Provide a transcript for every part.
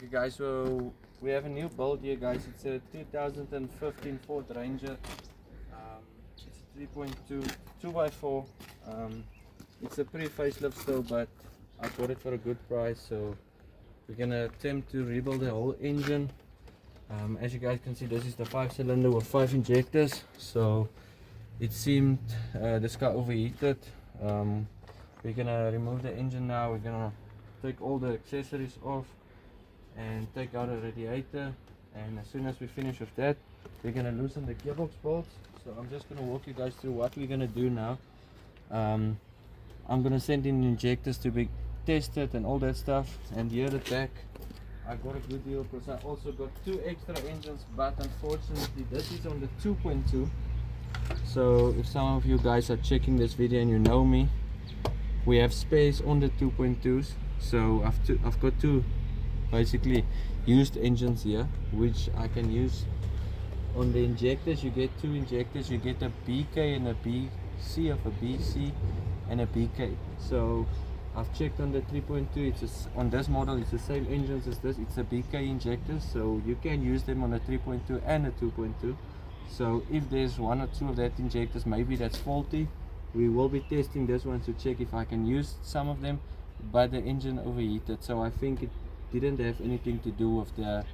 Okay guys, so we have a new build here guys. It's a 2015 Ford Ranger. It's a 3.2 2x4. It's a pre-facelift still, but I got it for a good price, so we're gonna attempt to rebuild the whole engine. As you guys can see, this is the 5-cylinder with 5 injectors. So it seemed this car overheated. We're gonna remove the engine now. We're gonna take all the accessories off and take out the radiator, and as soon as we finish with that, we're gonna loosen the gearbox bolts. So I'm just gonna walk you guys through what we're gonna do now. I'm gonna send in injectors to be tested and all that stuff, and here at the back I got a good deal because I also got 2 extra engines, but unfortunately this is on the 2.2. so if some of you guys are checking this video and you know me, we have space on the 2.2s, so I've got 2 basically used engines here which I can use. On the injectors you get 2 injectors, you get a BK and a BC, of a BC and a BK. So I've checked on the 3.2, it's on this model it's the same engines as this, it's a BK injectors, so you can use them on a 3.2 and a 2.2. so if there's 1 or 2 of that injectors maybe that's faulty, we will be testing this one to check if I can use some of them, but the engine overheated, so I think it didn't have anything to do with the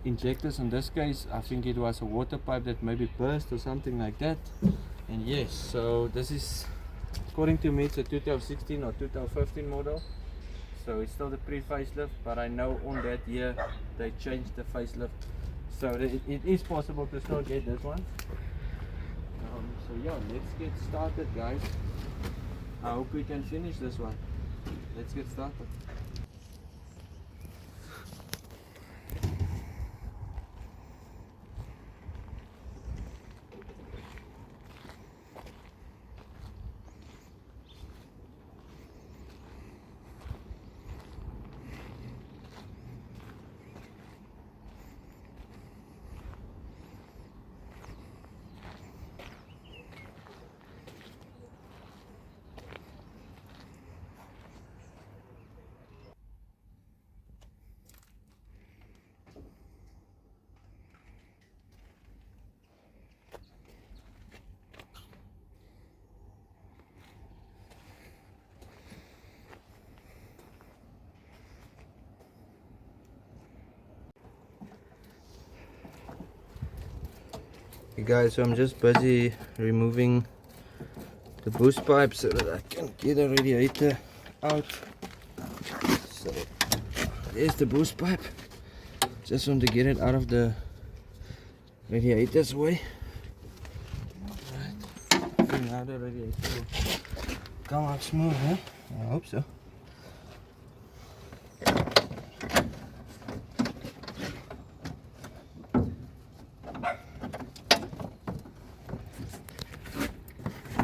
injectors. In this case I think it was a water pipe that maybe burst or something like that. And yes, so this is, according to me, it's a 2016 or 2015 model, so it's still the pre-facelift, but I know on that year they changed the facelift, so it is possible to still get this one. So yeah, let's get started guys. I hope we can finish this one. Let's get started. Hey guys, so I'm just busy removing the boost pipe so that I can get the radiator out. So there's the boost pipe. Just want to get it out of the radiator's way. Right. I think now the radiator will come out smooth, huh? I hope so.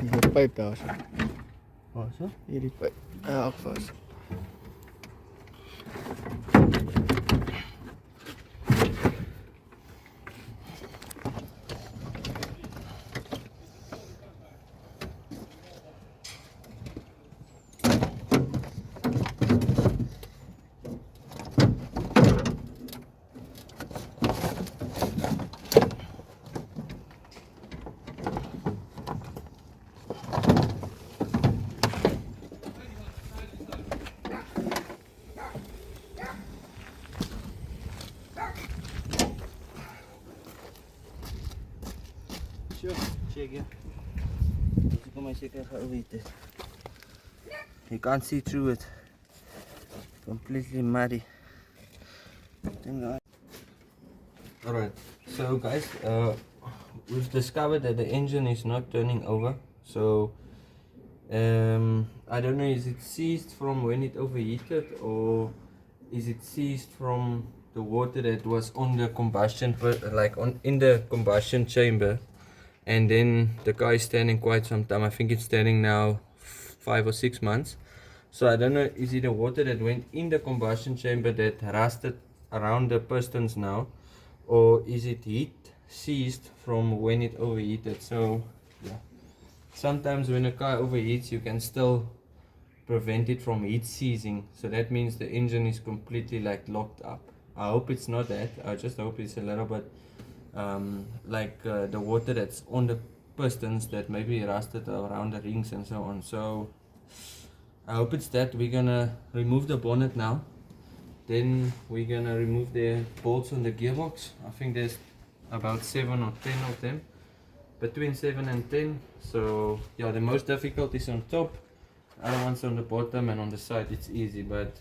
Die pyp daar so. Waar so? Hierdie pyp. Ja, vas. Check here. You can't see through it. Completely muddy. Alright, so guys, we've discovered that the engine is not turning over. So I don't know, is it seized from when it overheated, or is it seized from the water that was on the combustion, in the combustion chamber, and then the car is standing quite some time. I think it's standing now 5 or 6 months. So I don't know, is it the water that went in the combustion chamber that rusted around the pistons now, or is it heat seized from when it overheated? So yeah, sometimes when a car overheats you can still prevent it from heat seizing. So that means the engine is completely like locked up. I hope it's not that. I just hope it's a little bit the water that's on the pistons that maybe rusted around the rings and so on. So I hope it's that. We're gonna remove the bonnet now. Then we're gonna remove the bolts on the gearbox. I think there's about 7 or 10 of them, between 7 and 10. So yeah, the most difficult is on top, other ones on the bottom, and on the side it's easy, but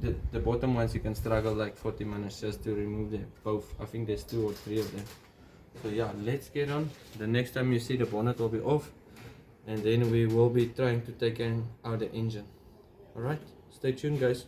the bottom ones you can struggle like 40 minutes just to remove them both. I think there's 2 or 3 of them. So yeah, let's get on. The next time you see the bonnet will be off, and then we will be trying to take out the engine. Alright, stay tuned guys.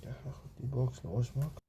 Ja, ga goed die box losmaken.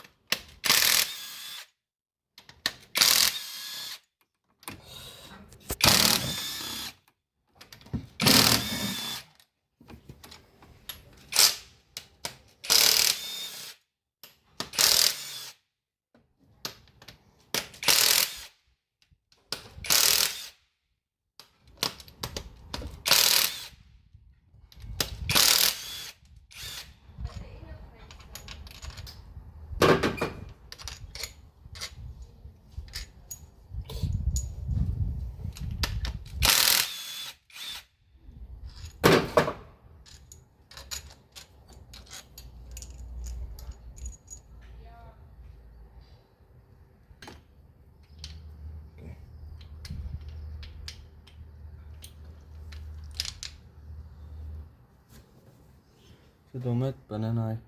Verdomme, banana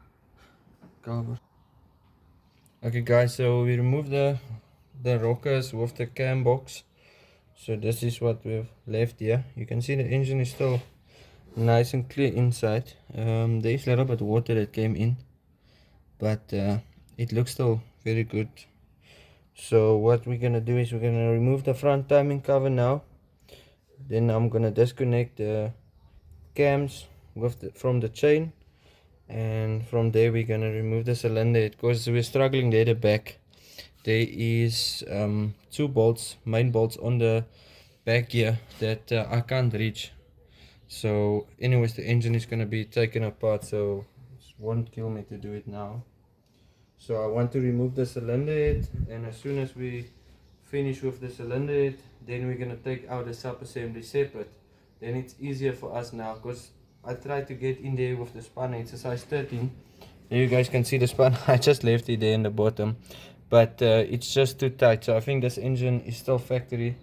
cover. Okay guys, so we removed the rockers with the cam box. So this is what we've left here. You can see the engine is still nice and clear inside. There is a little bit of water that came in, but it looks still very good. So what we're gonna do is we're gonna remove the front timing cover now. Then I'm gonna disconnect the cams from the chain, and from there we're gonna remove the cylinder because we're struggling there at the back. There is 2 bolts, main bolts on the back here that I can't reach. So anyways, the engine is gonna be taken apart, so it won't kill me to do it now. So I want to remove the cylinder head, and as soon as we finish with the cylinder head, then we're gonna take out the sub-assembly separate. Then it's easier for us now, because I tried to get in there with the spanner. It's a size 13. There you guys can see the spanner. I just left it there in the bottom, but it's just too tight. So I think this engine is still factory.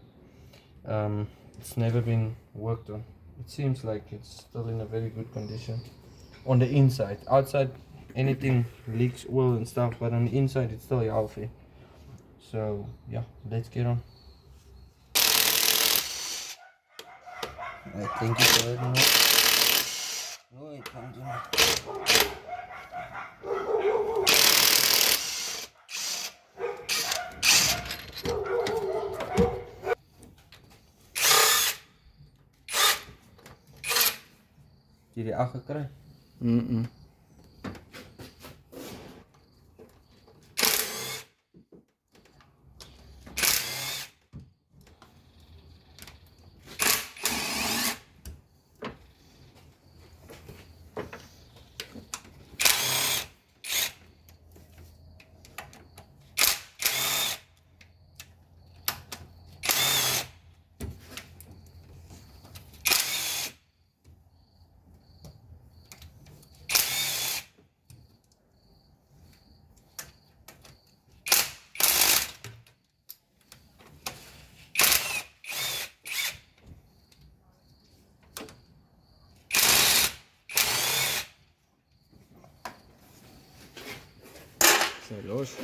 It's never been worked on. It seems like it's still in a very good condition on the inside. Outside anything leaks oil and stuff, but on the inside it's still healthy. So yeah, let's get on. I think it's already not. Oh, it comes in. Jy die 8 gekry? Sy los.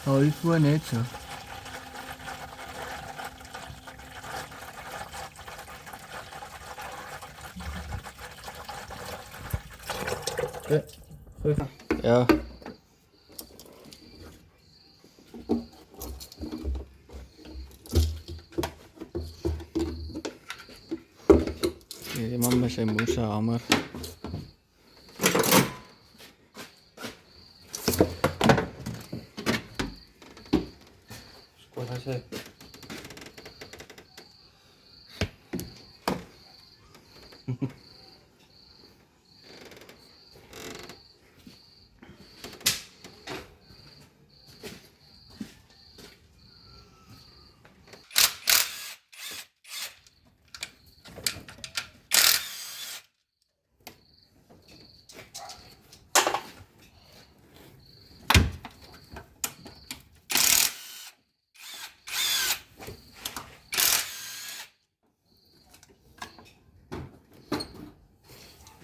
Hou die voor net so. Okay. Goed. Ja. Die man met zijn moes hamer. Wat hij zei.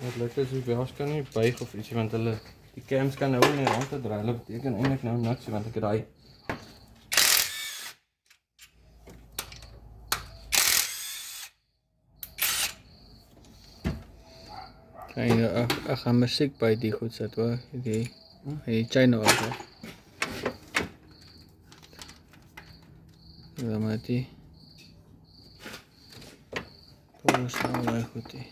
Wat lekker is, die wels kan nie buig of ietsie, want hulle, die cams kan nou in die rand te draai, hulle beteken eintlik nou niks, want ek draai. En ek gaan musiek by die goed sit hoor, die channel af. Ja, maar die is nou wel goed die.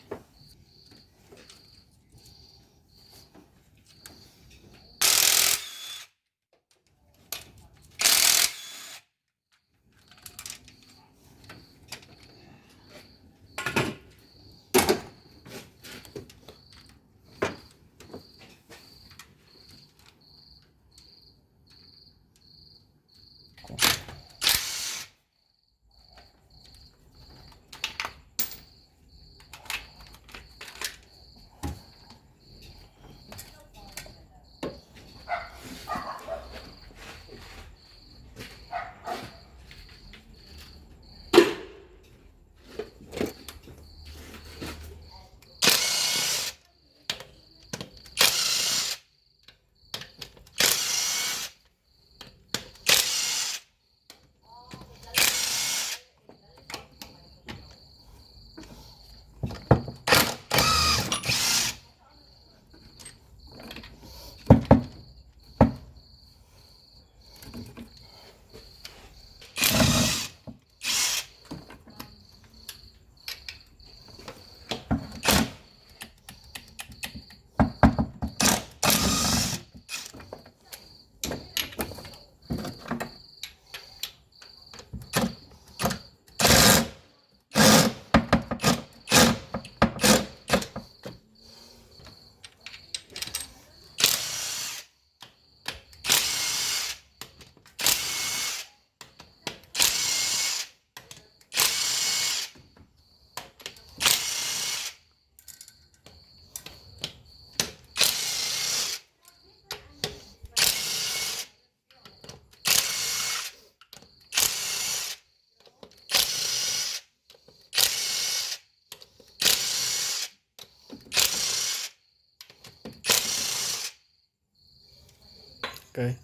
Okay.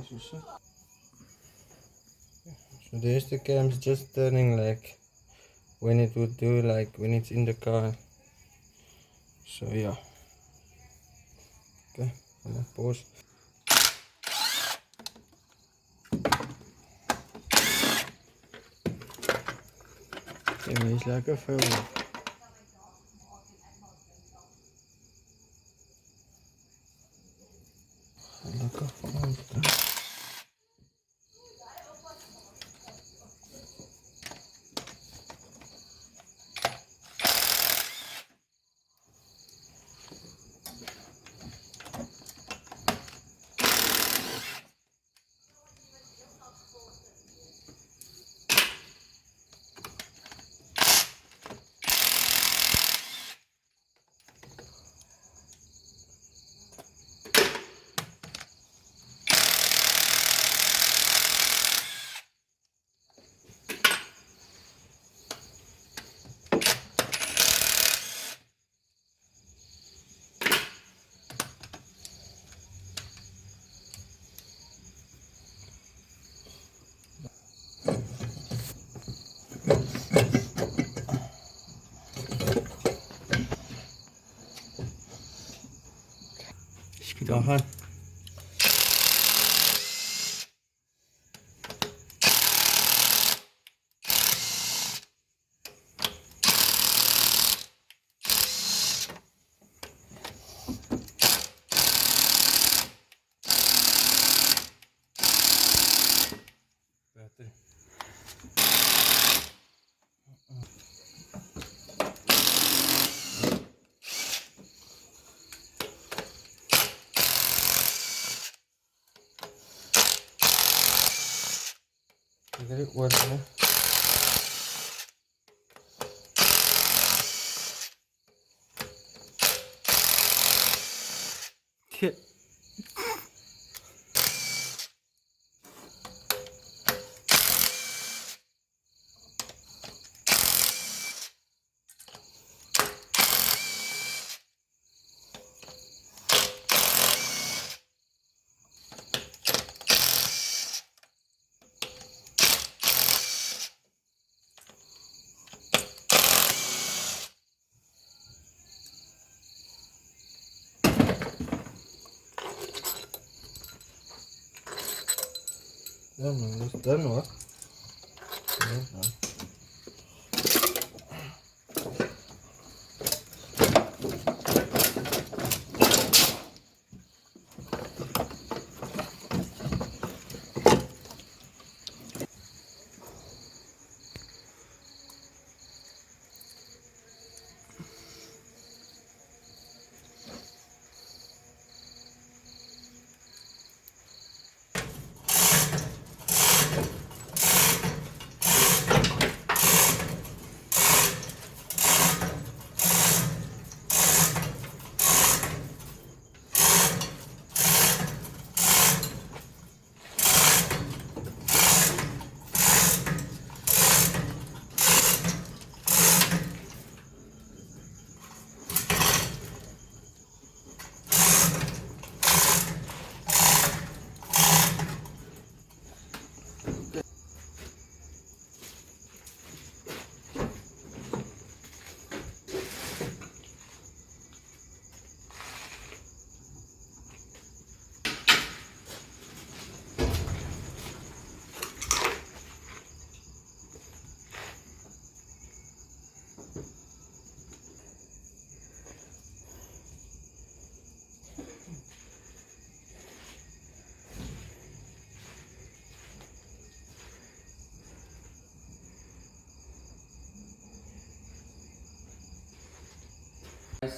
as you see. So there's the cams just turning like when it would do, like when it's in the car. So yeah. Okay, I'm gonna pause. Die is lekker vuil. Lekker. Skiet Dan op. gaan. Better. Very well. Ja, man, dat is done hoor. Ja, man.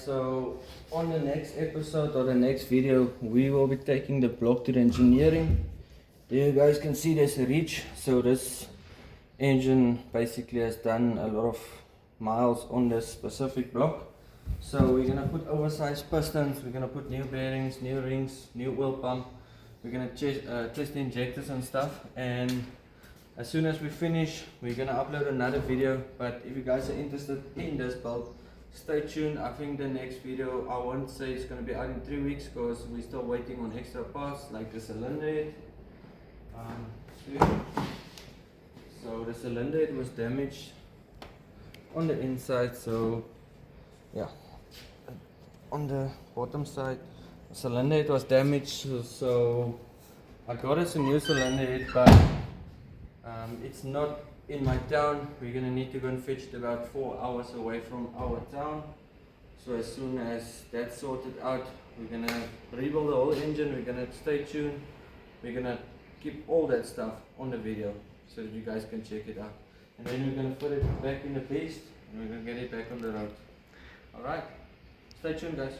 So on the next episode or the next video, we will be taking the block to the engineering. There you guys can see there's a reach. So this engine basically has done a lot of miles on this specific block. So we're gonna put oversized pistons, we're gonna put new bearings, new rings, new oil pump. We're gonna test the injectors and stuff, and as soon as we finish, we're gonna upload another video. But if you guys are interested in this build, stay tuned. I think the next video, I won't say it's gonna be out in 3 weeks because we're still waiting on extra parts like the cylinder head. So the cylinder, it was damaged on the inside, so yeah, on the bottom side the cylinder, it was damaged, so I got us a new cylinder head, but it's not in my town. We're gonna need to go and fetch it about 4 hours away from our town. So as soon as that's sorted out, we're gonna rebuild the whole engine. We're gonna stay tuned. We're gonna keep all that stuff on the video so that you guys can check it out. And then we're gonna put it back in the beast and we're gonna get it back on the road. Alright, stay tuned guys.